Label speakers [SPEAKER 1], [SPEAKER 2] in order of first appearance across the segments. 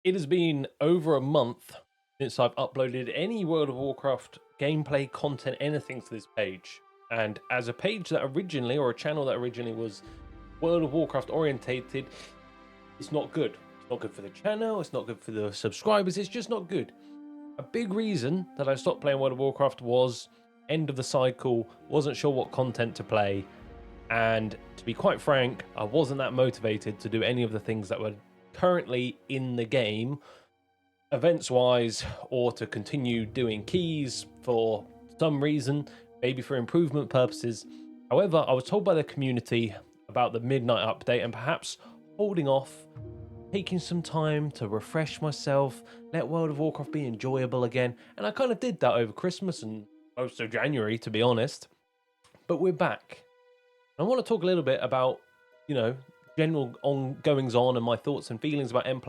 [SPEAKER 1] It has been over a month since I've uploaded any World of Warcraft gameplay content, anything to this page. And as a page that originally, or a channel that originally was World of Warcraft orientated, it's not good. It's not good for the channel, it's not good for the subscribers, it's just not good. A big reason that I stopped playing World of Warcraft was end of the cycle, wasn't sure what content to play, and to be quite frank, I wasn't that motivated to do any of the things that were currently in the game events wise, or to continue doing keys for some reason, maybe for improvement purposes. However, I was told by the community about the midnight update and perhaps holding off, taking some time to refresh myself, let World of Warcraft be enjoyable again. And I kind of did that over Christmas and most of January, to be honest. But we're back. I want to talk a little bit about, general ongoings on and my thoughts and feelings about M+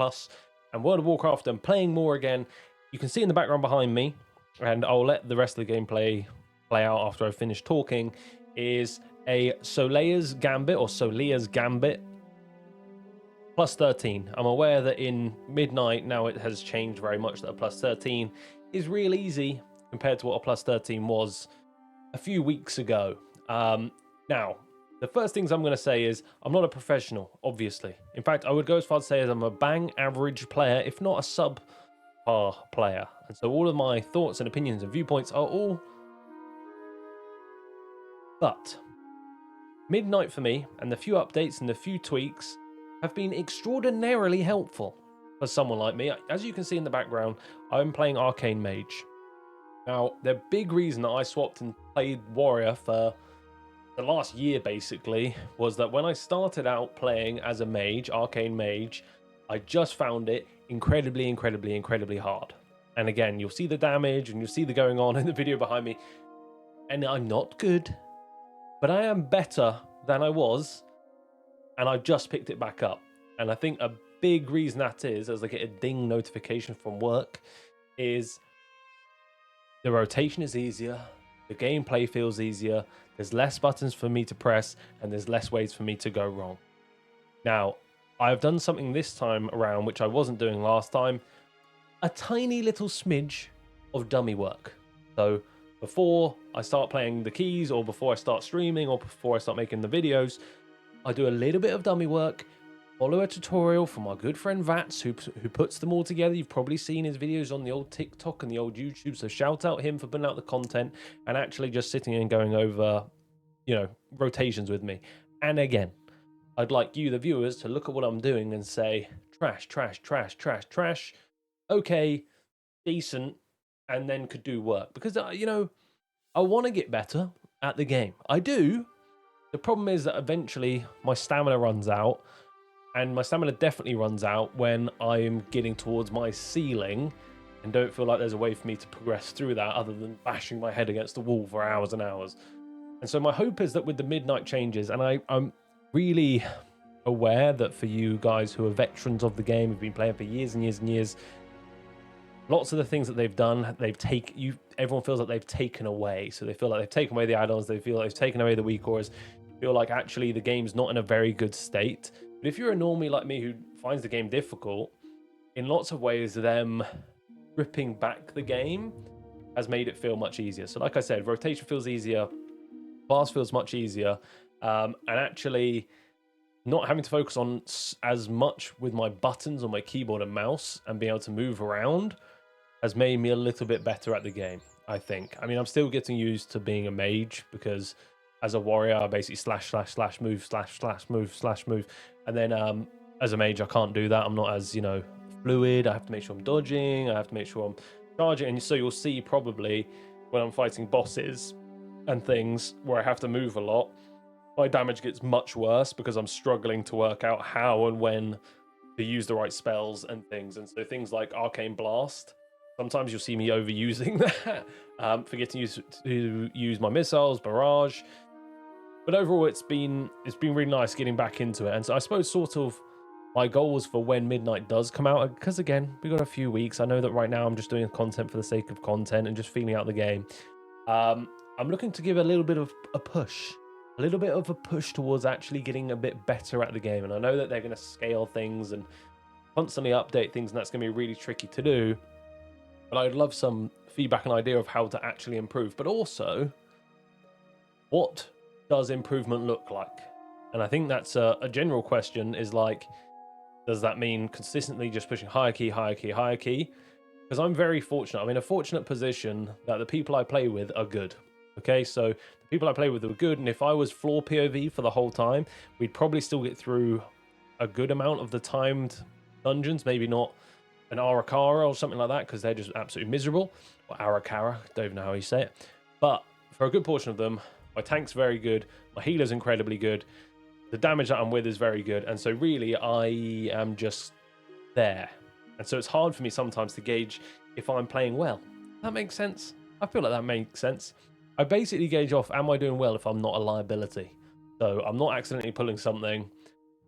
[SPEAKER 1] and World of Warcraft and playing more again. You can see in the background behind me, and I'll let the rest of the gameplay play out after I finish talking, is a Solea's Gambit, or Solea's Gambit, plus 13. I'm aware that in Midnight now it has changed very much, that a plus 13 is real easy compared to what a plus 13 was a few weeks ago. Now, the first things I'm going to say is I'm not a professional, obviously. In fact, I would go as far to say as I'm a bang average player, if not a subpar player. And so all of my thoughts and opinions and viewpoints are all... But Midnight for me, and the few updates and the few tweaks, have been extraordinarily helpful for someone like me. As you can see in the background, I'm playing Arcane Mage. Now, the big reason that I swapped and played Warrior for the last year basically was that when I started out playing as a mage, Arcane Mage, I just found it incredibly hard. And again, you'll see the damage and you'll see the going on in the video behind me. And I'm not good, but I am better than I was, and I've just picked it back up. And I think a big reason that is, as I get a ding notification from work, is the rotation is easier, the gameplay feels easier, there's less buttons for me to press, and there's less ways for me to go wrong. Now, I've done something this time around which I wasn't doing last time, a tiny little smidge of dummy work. So before I start playing the keys, or before I start streaming, or before I start making the videos, I do a little bit of dummy work, follow a tutorial from our good friend Vats, who puts them all together. You've probably seen his videos on the old TikTok and the old YouTube, so shout out him for putting out the content and actually just sitting and going over, rotations with me. And again, I'd like you, the viewers, to look at what I'm doing and say, trash, trash, trash, trash, trash, okay, decent, and then could do work. Because, I want to get better at the game. I do. The problem is that eventually my stamina runs out, and my stamina definitely runs out when I'm getting towards my ceiling and don't feel like there's a way for me to progress through that other than bashing my head against the wall for hours and hours. And so my hope is that with the midnight changes, and I'm really aware that for you guys who are veterans of the game, who've been playing for years and years and years, lots of the things that they've done, everyone feels like they've taken away. So they feel like they've taken away the add-ons, they feel like they've taken away the weak cores, feel like actually the game's not in a very good state. But if you're a normie like me who finds the game difficult, in lots of ways, them ripping back the game has made it feel much easier. So like I said, rotation feels easier, blast feels much easier, and actually not having to focus on as much with my buttons on my keyboard and mouse and being able to move around has made me a little bit better at the game, I think. I mean, I'm still getting used to being a mage, because as a warrior, I basically slash, move, slash, move. And then as a mage, I can't do that. I'm not as, fluid. I have to make sure I'm dodging. I have to make sure I'm charging. And so you'll see probably when I'm fighting bosses and things where I have to move a lot, my damage gets much worse because I'm struggling to work out how and when to use the right spells and things. And so things like Arcane Blast, sometimes you'll see me overusing that, forgetting to use my missiles, barrage. But overall, it's been really nice getting back into it. And so I suppose sort of my goals for when Midnight does come out, because again, we've got a few weeks. I know that right now I'm just doing content for the sake of content and just feeling out the game. I'm looking to give a little bit of a push towards actually getting a bit better at the game. And I know that they're going to scale things and constantly update things, and that's going to be really tricky to do. But I'd love some feedback and idea of how to actually improve. But also, what does improvement look like? And I think that's a general question, is like, does that mean consistently just pushing higher key, higher key, higher key? Because I'm very fortunate. I'm in a fortunate position that the people I play with are good. Okay, so the people I play with are good, and if I was floor POV for the whole time, we'd probably still get through a good amount of the timed dungeons. Maybe not an Arakara or something like that, because they're just absolutely miserable. Or Arakara, don't even know how you say it. But for a good portion of them, my tank's very good, my healer's incredibly good, the damage that I'm with is very good, and so really I am just there. And so it's hard for me sometimes to gauge if I'm playing well. That makes sense? I feel like that makes sense. I basically gauge off, am I doing well if I'm not a liability? So I'm not accidentally pulling something,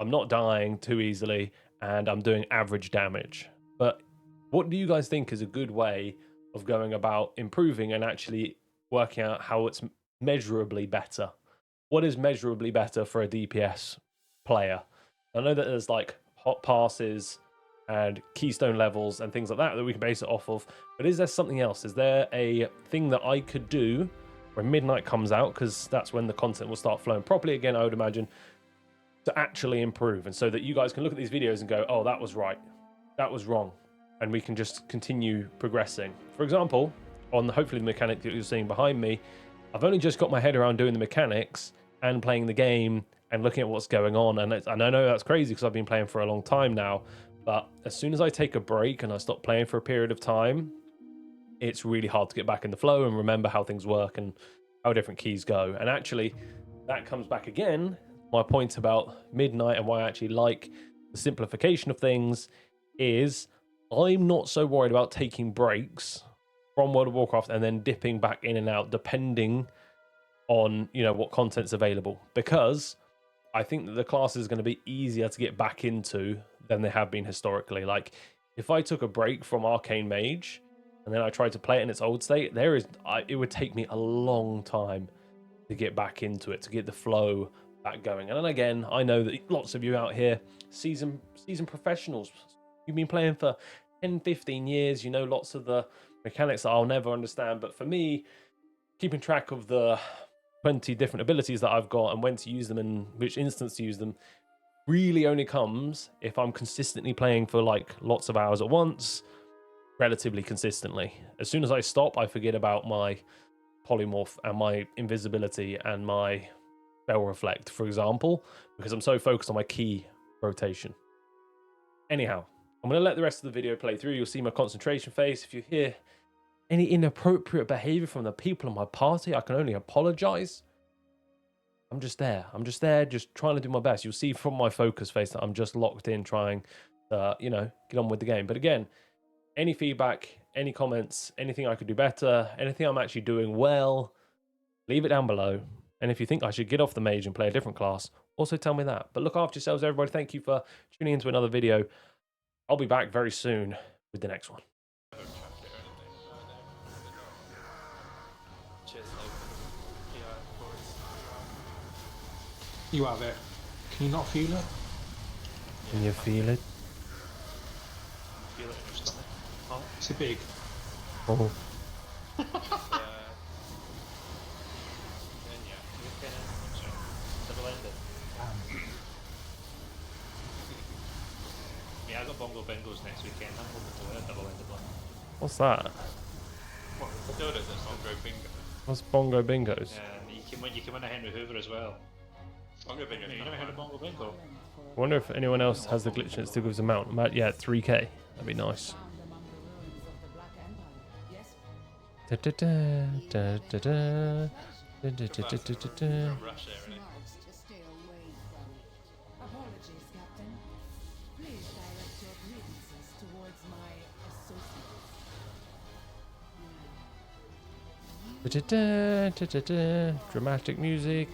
[SPEAKER 1] I'm not dying too easily, and I'm doing average damage. But what do you guys think is a good way of going about improving and actually working out how it's measurably better? What is measurably better for a DPS player? I know that there's like hot passes and keystone levels and things like that we can base it off of, but is there something else? Is there a thing that I could do when Midnight comes out, because that's when the content will start flowing properly again, I would imagine, to actually improve, and so that you guys can look at these videos and go, oh, that was right, that was wrong, and we can just continue progressing? For example, on hopefully the mechanic that you're seeing behind me, I've only just got my head around doing the mechanics and playing the game and looking at what's going on, and I know that's crazy because I've been playing for a long time now, but as soon as I take a break and I stop playing for a period of time, it's really hard to get back in the flow and remember how things work and how different keys go. And actually, that comes back again, my point about Midnight and why I actually like the simplification of things is I'm not so worried about taking breaks from World of Warcraft and then dipping back in and out depending on, you know, what content's available, because I think that the class is going to be easier to get back into than they have been historically. Like, if I took a break from Arcane Mage and then I tried to play it in its old state, it would take me a long time to get back into it, to get the flow back going. And then again, I know that lots of you out here, seasoned professionals, you've been playing for 10, 15 years, you know lots of the mechanics that I'll never understand. But for me, keeping track of the 20 different abilities that I've got and when to use them and which instance to use them really only comes if I'm consistently playing for like lots of hours at once, relatively consistently. As soon as I stop, I forget about my polymorph and my invisibility and my spell reflect, for example, because I'm so focused on my key rotation. Anyhow, I'm going to let the rest of the video play through. You'll see my concentration face. If you hear any inappropriate behavior from the people in my party, I can only apologize. I'm just there, just trying to do my best. You'll see from my focus face that I'm just locked in trying to, you know, get on with the game. But again, any feedback, any comments, anything I could do better, anything I'm actually doing well, leave it down below. And if you think I should get off the mage and play a different class, also tell me that. But look after yourselves, everybody. Thank you for tuning into another video. I'll be back very soon with the next one.
[SPEAKER 2] You have it. Can you not feel it?
[SPEAKER 1] Can you feel it?
[SPEAKER 3] Feel it in your stomach. Oh.
[SPEAKER 2] Is it big?
[SPEAKER 1] Oh.
[SPEAKER 3] Then yeah, you can double-ended. Yeah, I got Bongo Bingos next weekend. I'm hoping to win a double-ended one.
[SPEAKER 1] What's that?
[SPEAKER 3] What? No, it's Bongo Bingo.
[SPEAKER 1] What's Bongo Bingos?
[SPEAKER 3] Yeah, and you can win a Henry Hoover as well. Bongo Bingo. You never heard of Bongo Bingo?
[SPEAKER 1] I wonder if anyone else has the glitch and it still gives a mount. Yeah, 3k. That'd be nice. Da, da, da, da, da, da, da, da, da, da, da, da.
[SPEAKER 3] Rush there, really.
[SPEAKER 1] Da, da, da, da, da. Dramatic music.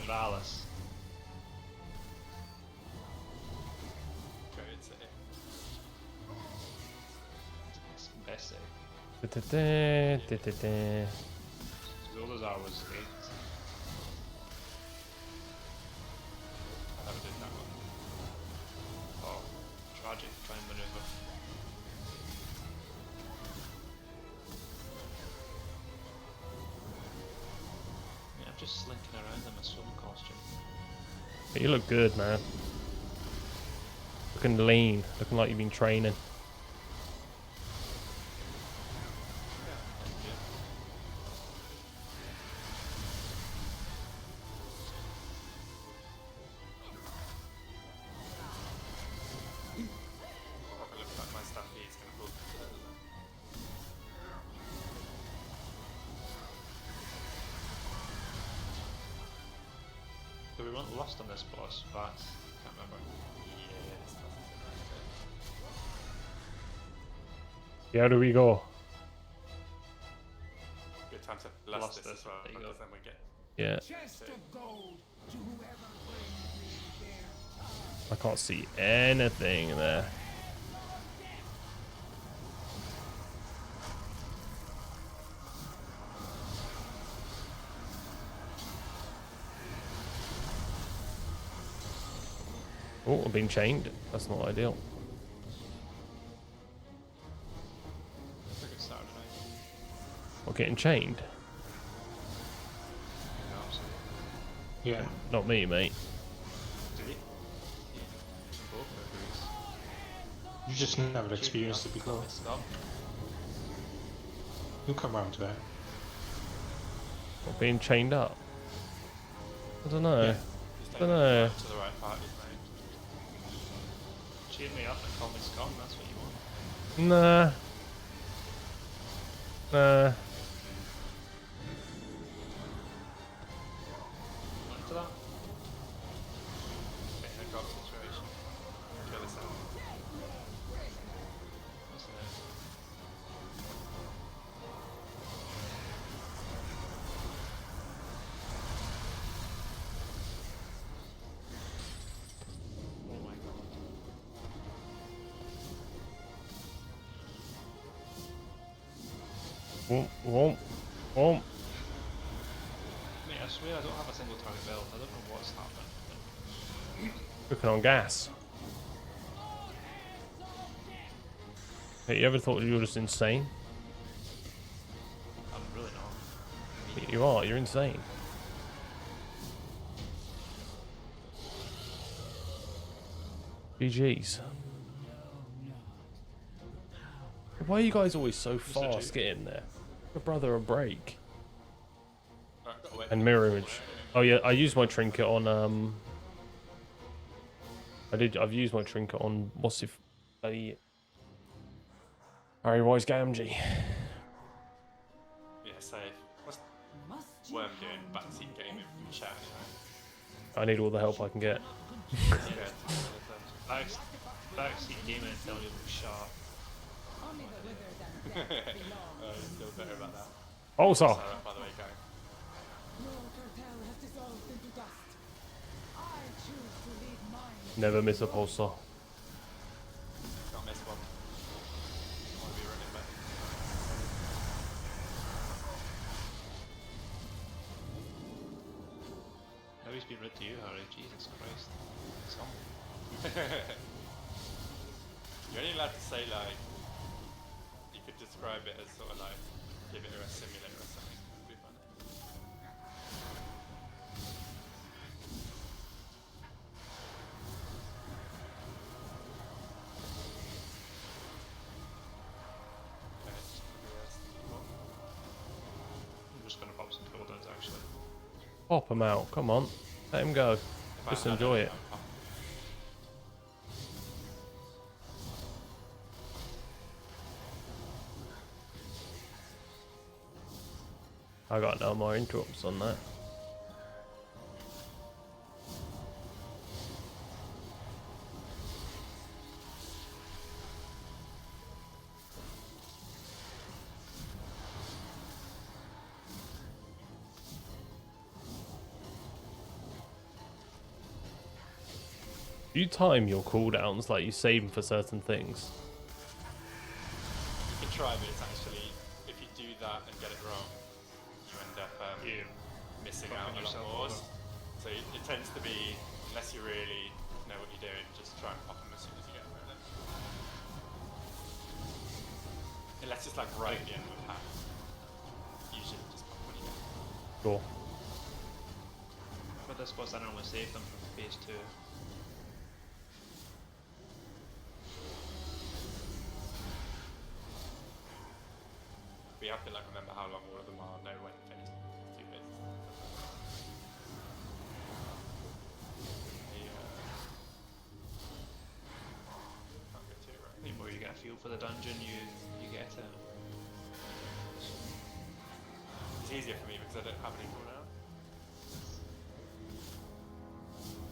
[SPEAKER 3] Alice. Zulda's hours 8. I never did that one. Oh, tragic. Try and maneuver. Yeah, I'm just slinking around in my swim costume.
[SPEAKER 1] You look good, man. Looking lean. Looking like you've been training.
[SPEAKER 3] Yeah, thank you.
[SPEAKER 4] Oh, it looks like my stampede's gonna pull.
[SPEAKER 3] So we weren't lost on this boss, but can't remember.
[SPEAKER 4] Yeah, this doesn't seem right to.
[SPEAKER 1] How do we go?
[SPEAKER 4] Good time to blast
[SPEAKER 3] Blast
[SPEAKER 4] this
[SPEAKER 3] this,
[SPEAKER 4] as well,
[SPEAKER 3] there you
[SPEAKER 4] because
[SPEAKER 3] go.
[SPEAKER 4] then we get.
[SPEAKER 1] Yeah.
[SPEAKER 5] Chest of gold to whoever brings me their
[SPEAKER 1] I can't see anything there. Oh, I'm being chained. That's not ideal.
[SPEAKER 3] I think it's Saturday night.
[SPEAKER 1] I'm getting chained.
[SPEAKER 3] No, absolutely.
[SPEAKER 2] Yeah.
[SPEAKER 1] Not me, mate.
[SPEAKER 3] Did he? Yeah. Both agrees.
[SPEAKER 2] You just never experienced it before.
[SPEAKER 3] Stop.
[SPEAKER 2] You'll come round to that.
[SPEAKER 1] I'm being chained up. I don't know.
[SPEAKER 2] Yeah.
[SPEAKER 4] Just
[SPEAKER 1] Dunno.
[SPEAKER 4] right to the right parties, mate.
[SPEAKER 3] Cheer me up and call me scum, that's what you want.
[SPEAKER 1] Nah. Nah.
[SPEAKER 3] Not into that?
[SPEAKER 4] Okay, I got situation. Kill this out.
[SPEAKER 3] What's next? Oh my god.
[SPEAKER 1] Womp, womp, womp.
[SPEAKER 3] Mate, I swear I don't have a single target belt. I don't know what's happening.
[SPEAKER 1] Cooking on gas. Hey, you ever thought you were just insane?
[SPEAKER 3] I'm really not.
[SPEAKER 1] You are. You're insane. GG's. Why are you guys always so fast getting there? Give a brother a break.
[SPEAKER 4] Right, got away.
[SPEAKER 1] And mirror image. Oh yeah, I used my trinket on I've used my trinket on what's if bloody Harry Wise Gamgee.
[SPEAKER 4] Yeah, safe. What's
[SPEAKER 5] must you
[SPEAKER 4] Worm doing? Backseat gaming from chat anyway.
[SPEAKER 1] I need all the help I can get.
[SPEAKER 4] Yeah.
[SPEAKER 3] Backseat gaming and telling you to sharp.
[SPEAKER 5] only the withered and dead belong.
[SPEAKER 4] Feel better about that.
[SPEAKER 1] Also,
[SPEAKER 4] Sorry, by the way, guy.
[SPEAKER 5] Your cartel has dissolved into dust. I choose to lead mine.
[SPEAKER 1] never miss a pulsar.
[SPEAKER 4] Can't miss one. I want to be running back.
[SPEAKER 3] Now he's been rude to you, Harry. Jesus Christ. Some.
[SPEAKER 4] You're only allowed to say, like, you could describe it as sort of like, give it a simulator or something. That'd be funny. Okay, just do the rest.
[SPEAKER 3] I'm just gonna pop some cooldowns actually.
[SPEAKER 1] Pop him out. Come on. Let him go.
[SPEAKER 4] If I
[SPEAKER 1] Just
[SPEAKER 4] had
[SPEAKER 1] enjoy
[SPEAKER 4] any,
[SPEAKER 1] it.
[SPEAKER 4] I'd pop.
[SPEAKER 1] I got no more interrupts on that. Do you time your cooldowns like you save them for certain things?
[SPEAKER 4] You can try, but it's actually that and get it wrong, you end up
[SPEAKER 3] You
[SPEAKER 4] missing
[SPEAKER 3] fucking
[SPEAKER 4] out a lot
[SPEAKER 3] yourself
[SPEAKER 4] more.
[SPEAKER 3] over.
[SPEAKER 4] So it tends to be, unless you really know what you're doing, just try and pop them as soon as you get them. Really. Unless it's like right at the end of a pack. Usually just pop when you get them.
[SPEAKER 1] Sure.
[SPEAKER 3] But I suppose I normally save them from phase 2.
[SPEAKER 4] But you have to like remember how long all of them are, know when to finish 2 bits. Can't go too right.
[SPEAKER 3] The more you get a feel for the dungeon, you get it.
[SPEAKER 4] It's easier for me because I don't have any cooldown.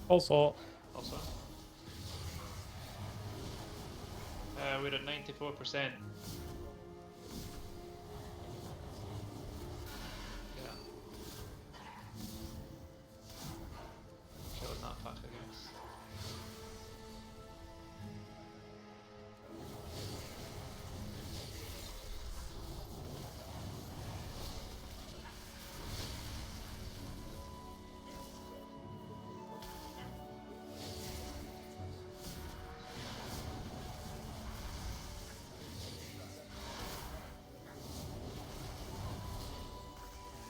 [SPEAKER 1] Also,
[SPEAKER 3] Also, we're at 94%. Yeah. Killing that fuck, I guess.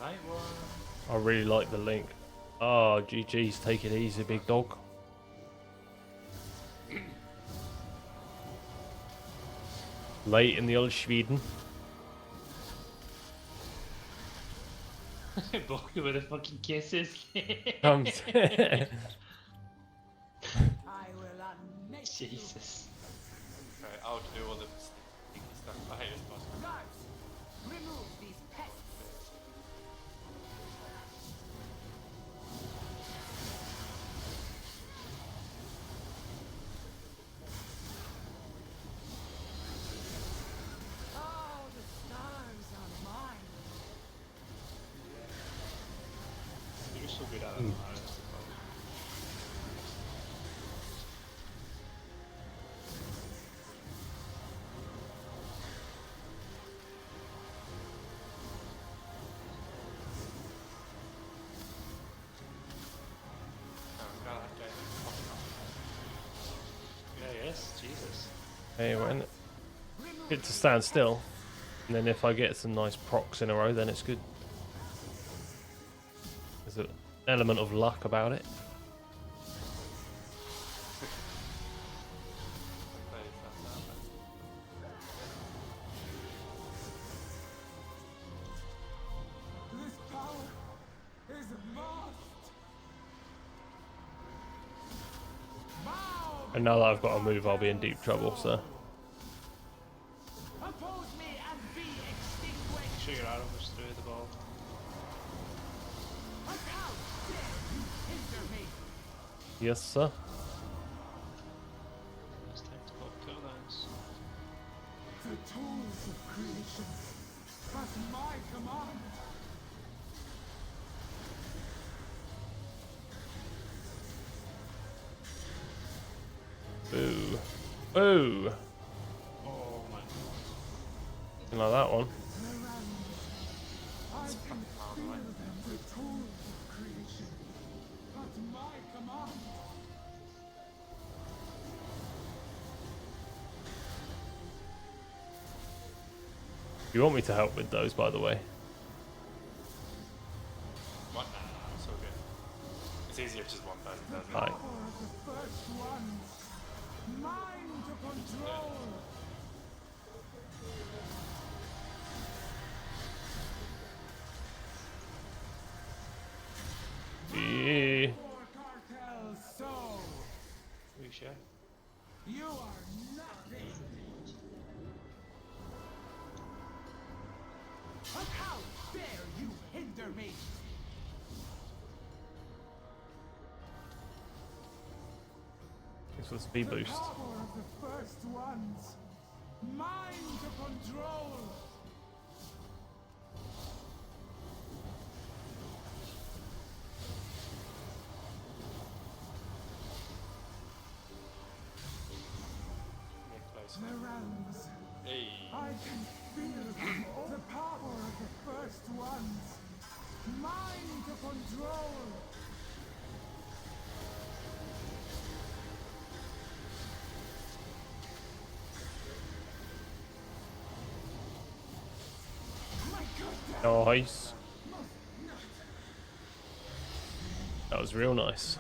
[SPEAKER 4] Night one.
[SPEAKER 1] I really like the link. Oh, GG's, take it easy, big dog. Late in the old Sweden.
[SPEAKER 3] Boku with the fucking kisses.
[SPEAKER 1] Um,
[SPEAKER 5] I will unmake you.
[SPEAKER 3] Jesus.
[SPEAKER 4] Right, I'll do all the sneaky stuff. I hate this boss.
[SPEAKER 5] Guards, remove these pests. Oh, the stars are mine.
[SPEAKER 3] You're so good at it. Man.
[SPEAKER 4] Oh, God, okay.
[SPEAKER 3] Yeah, yes, Jesus.
[SPEAKER 1] hey, when good to stand still, and then if I get some nice procs in a row, then it's good. There's an element of luck about it.
[SPEAKER 5] This power is vast. Bow
[SPEAKER 1] And now that I've got to move, I'll be in deep trouble. So
[SPEAKER 5] oppose me and be extinguished.
[SPEAKER 3] Make sure your arrow goes through the ball.
[SPEAKER 5] How dare you hinder me?
[SPEAKER 1] yes, sir.
[SPEAKER 3] It's time to pop cooldowns.
[SPEAKER 5] The tools of creation at my command.
[SPEAKER 1] Ooh, ooh,
[SPEAKER 3] Oh my god.
[SPEAKER 1] you like that one?
[SPEAKER 5] I can feel them, the tools of creation at my command.
[SPEAKER 1] You want me to help with those, by the way?
[SPEAKER 4] What? Nah, it's so good. It's easier if just one person does it.
[SPEAKER 1] Hi.
[SPEAKER 5] Power of the first ones. Mine to control.
[SPEAKER 1] Yeah.
[SPEAKER 5] For cartel so.
[SPEAKER 3] We share.
[SPEAKER 5] You are nothing. How dare you hinder me?
[SPEAKER 1] Thanks for the speed
[SPEAKER 5] The
[SPEAKER 1] boost.
[SPEAKER 5] power of the first ones. Mine to control.
[SPEAKER 4] Get close.
[SPEAKER 5] The realms.
[SPEAKER 4] Hey.
[SPEAKER 5] I can feel them. The power of control.
[SPEAKER 1] Nice. That was real nice.